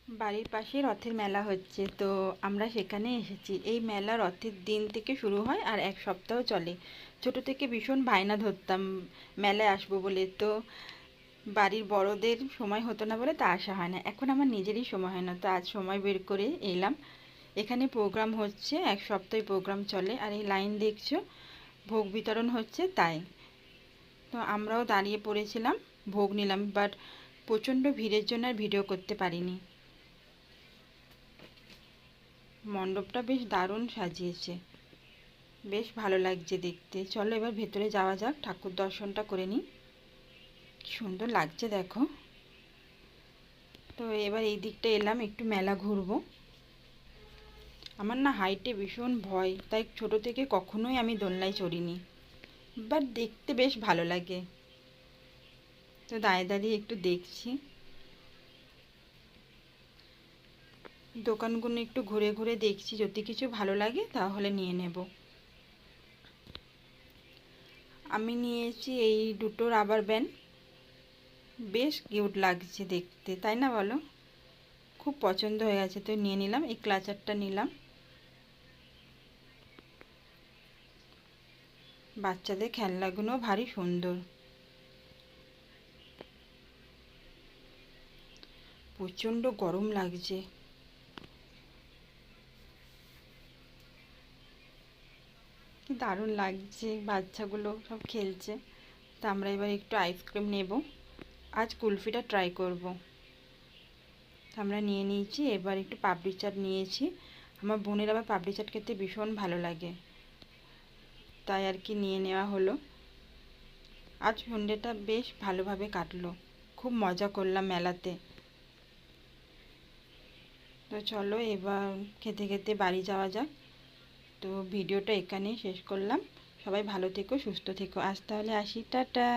বাড়ির পাশে রথের মেলা হচ্ছে, তো আমরা সেখানে এসেছি। এই মেলা রথের দিন থেকে শুরু হয় আর এক সপ্তাহ চলে। ছোট থেকে ভীষণ বায়না ধরতাম মেলায় আসবো বলে, তো বাড়ির বড়দের সময় হতো না বলে তা আসা হয় না। এখন আমার নিজেরই সময় হয় না, তো আজ সময় বের করে এলাম। এখানে প্রোগ্রাম হচ্ছে, এক সপ্তাহ প্রোগ্রাম চলে। আর এই লাইন দেখছো, ভোগ বিতরণ হচ্ছে তাই। তো আমরাও দাঁড়িয়ে পড়েছিলাম, ভোগ নিলাম, বাট প্রচণ্ড ভিড়ের জন্য আর ভিডিও করতে পারিনি। মণ্ডপটা বেশ দারুণ সাজিয়েছে, বেশ ভালো লাগছে দেখতে। চলো এবার ভেতরে যাওয়া যাক, ঠাকুর দর্শনটা করে নিই। কি সুন্দর লাগছে দেখো। তো এবার এই দিকটা এলাম, একটু মেলা ঘুরবো। আমার না হাইটে ভীষণ ভয়, তাই ছোট থেকে কখনোই আমি দোলনায় চড়িনি, বাট দেখতে বেশ ভালো লাগে। তো দাঁড়িয়ে দাঁড়িয়ে একটু দেখছি। দোকানগুলো একটু ঘুরে ঘুরে দেখছি, যদি কিছু ভালো লাগে তাহলে নিয়ে নেব। আমি নিয়েছি এই দুটো রাবার ব্যান্ড, বেশ কিউট লাগছে দেখতে, তাই না বলো? খুব পছন্দ হয়ে গেছে, তো নিয়ে নিলাম। এই ক্লাচারটা নিলাম, বাচ্চাদের খেলনাগুলো ভারী সুন্দর। প্রচণ্ড গরম লাগছে। কি দারুণ লাগছে, বাচ্চাগুলো সব খেলছে। তা আমরা এবার একটু আইসক্রিম নেব, আজ কুলফিটা ট্রাই করব। আমরা নিয়ে নিয়েছি, এবার একটু পাপড়ি চাট নিয়েছি। আমার বোনের আবার পাপড়ি চাট খেতে ভীষণ ভালো লাগে, তাই আর কি নিয়ে নেওয়া হলো। আজ সন্ধ্যেটা বেশ ভালোভাবে কাটলো, খুব মজা করলাম মেলাতে। তো চলো এবার খেতে খেতে বাড়ি যাওয়া যাক। তো ভিডিওটা এখানেই শেষ করলাম। সবাই ভালো থেকো, সুস্থ থেকো। আজ তাহলে আসি, টাটা।